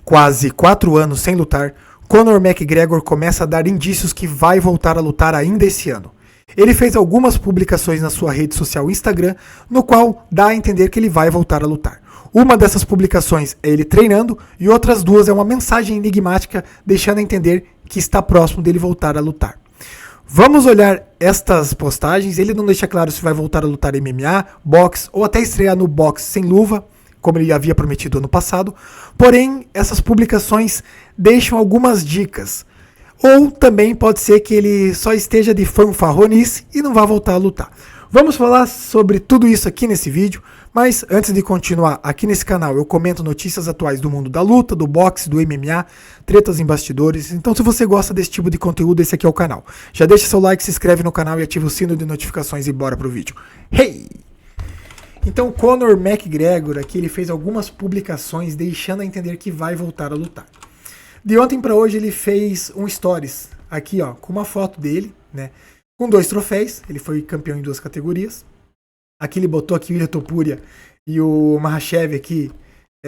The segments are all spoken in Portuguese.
quase 4 anos sem lutar, Conor McGregor começa a dar indícios que vai voltar a lutar ainda esse ano. Ele fez algumas publicações na sua rede social Instagram, no qual dá a entender que ele vai voltar a lutar. Uma dessas publicações é ele treinando e outras duas é uma mensagem enigmática deixando a entender que está próximo dele voltar a lutar. Vamos olhar estas postagens. Ele não deixa claro se vai voltar a lutar MMA, boxe ou até estrear no boxe sem luva, como ele havia prometido ano passado. Porém, essas publicações deixam algumas dicas. Ou também pode ser que ele só esteja de fanfarronice e não vá voltar a lutar. Vamos falar sobre tudo isso aqui nesse vídeo, mas antes de continuar, aqui nesse canal eu comento notícias atuais do mundo da luta, do boxe, do MMA, tretas em bastidores. Então se você gosta desse tipo de conteúdo, esse aqui é o canal. Já deixa seu like, se inscreve no canal e ativa o sino de notificações e bora pro vídeo. Hey! Então Conor McGregor aqui ele fez algumas publicações deixando a entender que vai voltar a lutar. De ontem para hoje ele fez um stories aqui ó, com uma foto dele, né? Com 2 troféus, ele foi campeão em 2 categorias. Aqui ele botou aqui o Ilha Topuria e o Makhachev aqui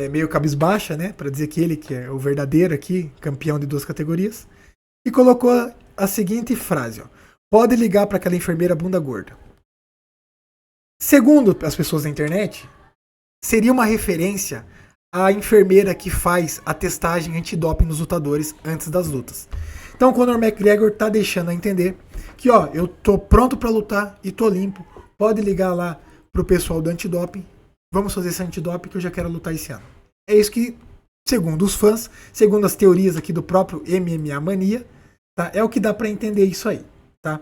meio cabisbaixa, né? Para dizer que ele que é o verdadeiro aqui, campeão de 2 categorias. E colocou a seguinte frase, ó. Pode ligar para aquela enfermeira bunda gorda. Segundo as pessoas da internet, seria uma referência à enfermeira que faz a testagem antidoping nos lutadores antes das lutas. Então o Conor McGregor tá deixando a entender que ó, eu tô pronto para lutar e tô limpo. Pode ligar lá pro pessoal do antidoping. Vamos fazer esse antidoping que eu já quero lutar esse ano. É isso que, segundo os fãs, segundo as teorias aqui do próprio MMA Mania, tá? É o que dá para entender isso aí, tá?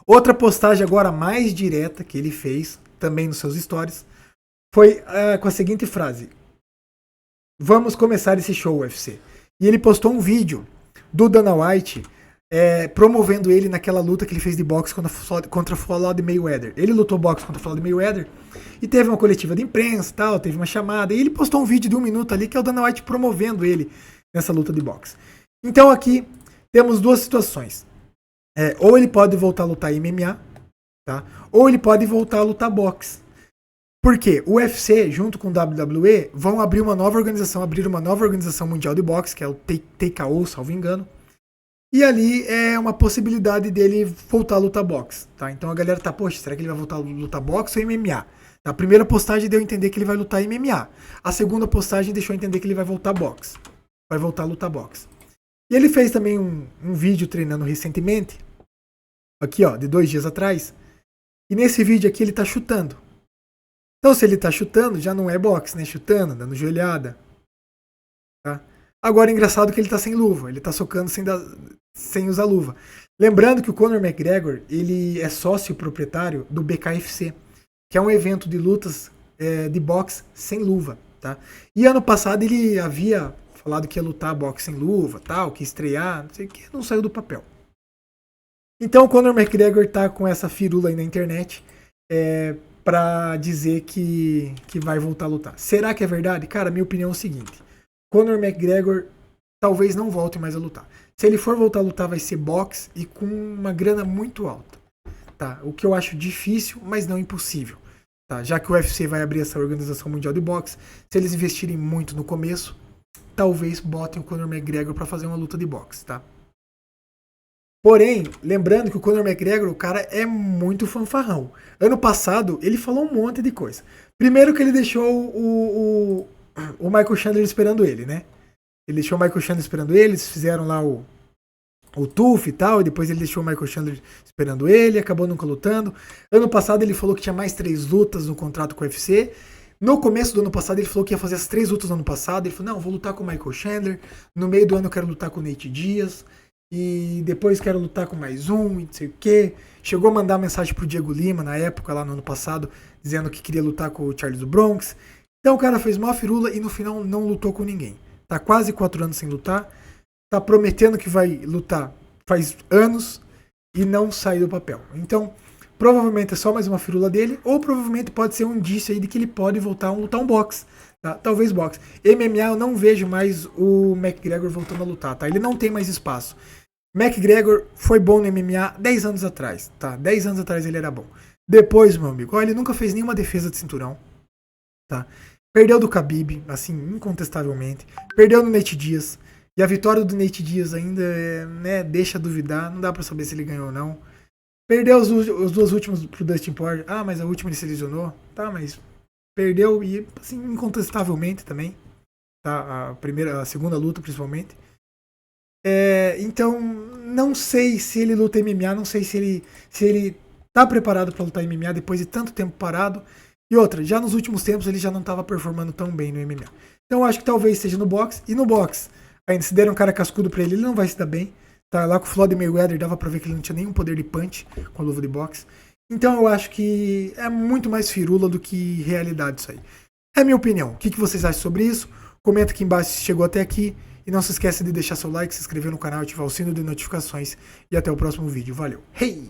Outra postagem agora mais direta que ele fez, também nos seus stories, foi com a seguinte frase: vamos começar esse show, UFC. E ele postou um vídeo do Dana White promovendo ele naquela luta que ele fez de boxe contra Floyd Mayweather. Ele lutou boxe contra Floyd Mayweather e teve uma coletiva de imprensa, tal, teve uma chamada, e ele postou um vídeo de 1 minuto ali que é o Dana White promovendo ele nessa luta de boxe. Então aqui temos 2 situações. Ou ele pode voltar a lutar MMA, tá? Ou ele pode voltar a lutar boxe. Por quê? O UFC, junto com o WWE, vão abrir uma nova organização mundial de boxe, que é o TKO, salvo engano. E ali é uma possibilidade dele voltar a lutar boxe, tá? Então a galera tá, poxa, será que ele vai voltar a lutar boxe ou MMA? A primeira postagem deu a entender que ele vai lutar MMA. A segunda postagem deixou a entender que ele vai voltar boxe. Vai voltar a lutar boxe. E ele fez também um vídeo treinando recentemente, aqui ó, de 2 dias atrás. E nesse vídeo aqui ele tá chutando. Então se ele tá chutando, já não é boxe, né? Chutando, dando joelhada. Tá? Agora é engraçado que ele tá sem luva. Ele tá socando sem usar luva. Lembrando que o Conor McGregor, ele é sócio proprietário do BKFC, que é um evento de lutas de boxe sem luva, tá? E ano passado ele havia falado que ia lutar boxe sem luva, tal, que ia estrear, não sei o que, não saiu do papel. Então o Conor McGregor tá com essa firula aí na internet pra dizer que vai voltar a lutar. Será que é verdade? Cara, minha opinião é o seguinte: Conor McGregor talvez não volte mais a lutar. Se ele for voltar a lutar, vai ser boxe e com uma grana muito alta, tá? O que eu acho difícil, mas não impossível, tá? Já que o UFC vai abrir essa organização mundial de boxe, se eles investirem muito no começo, talvez botem o Conor McGregor para fazer uma luta de boxe, tá? Porém, lembrando que o Conor McGregor, o cara é muito fanfarrão. Ano passado, ele falou um monte de coisa. Primeiro que ele deixou o Michael Chandler esperando ele, né? Ele deixou o Michael Chandler esperando ele, eles fizeram lá o TUF e tal, e depois ele deixou o Michael Chandler esperando ele, acabou nunca lutando. Ano passado ele falou que tinha mais 3 lutas no contrato com o UFC. No começo do ano passado ele falou que ia fazer as 3 lutas no ano passado. Ele falou, não, vou lutar com o Michael Chandler. No meio do ano eu quero lutar com o Nate Diaz. E depois quero lutar com mais um, e não sei o quê. Chegou a mandar mensagem pro Diego Lima, na época, lá no ano passado, dizendo que queria lutar com o Charles do Bronx. Então o cara fez mó firula e no final não lutou com ninguém. Tá quase 4 anos sem lutar. Tá prometendo que vai lutar faz anos e não saiu do papel. Então, provavelmente é só mais uma firula dele, ou provavelmente pode ser um indício aí de que ele pode voltar a lutar um boxe. Tá? Talvez boxe. MMA eu não vejo mais o McGregor voltando a lutar, tá? Ele não tem mais espaço. McGregor foi bom no MMA 10 anos atrás, tá? 10 anos atrás ele era bom. Depois, meu amigo, olha, ele nunca fez nenhuma defesa de cinturão, tá? Perdeu do Khabib, assim, incontestavelmente. Perdeu no Nate Diaz. E a vitória do Nate Diaz ainda, né, deixa duvidar. Não dá pra saber se ele ganhou ou não. Perdeu os dois últimos pro Dustin Poirier. Ah, mas a última ele se lesionou. Tá, mas perdeu e, assim, incontestavelmente também. Tá, a segunda luta principalmente. Então, não sei se ele luta MMA, não sei se ele tá preparado para lutar MMA depois de tanto tempo parado. E outra, já nos últimos tempos ele já não estava performando tão bem no MMA. Então eu acho que talvez seja no boxe. E no boxe, ainda se der um cara cascudo para ele, ele não vai se dar bem. Tá lá com o Floyd Mayweather, dava pra ver que ele não tinha nenhum poder de punch com a luva de boxe. Então eu acho que é muito mais firula do que realidade isso aí. É a minha opinião. O que vocês acham sobre isso? Comenta aqui embaixo se chegou até aqui. E não se esqueça de deixar seu like, se inscrever no canal, ativar o sino de notificações. E até o próximo vídeo. Valeu. Hey!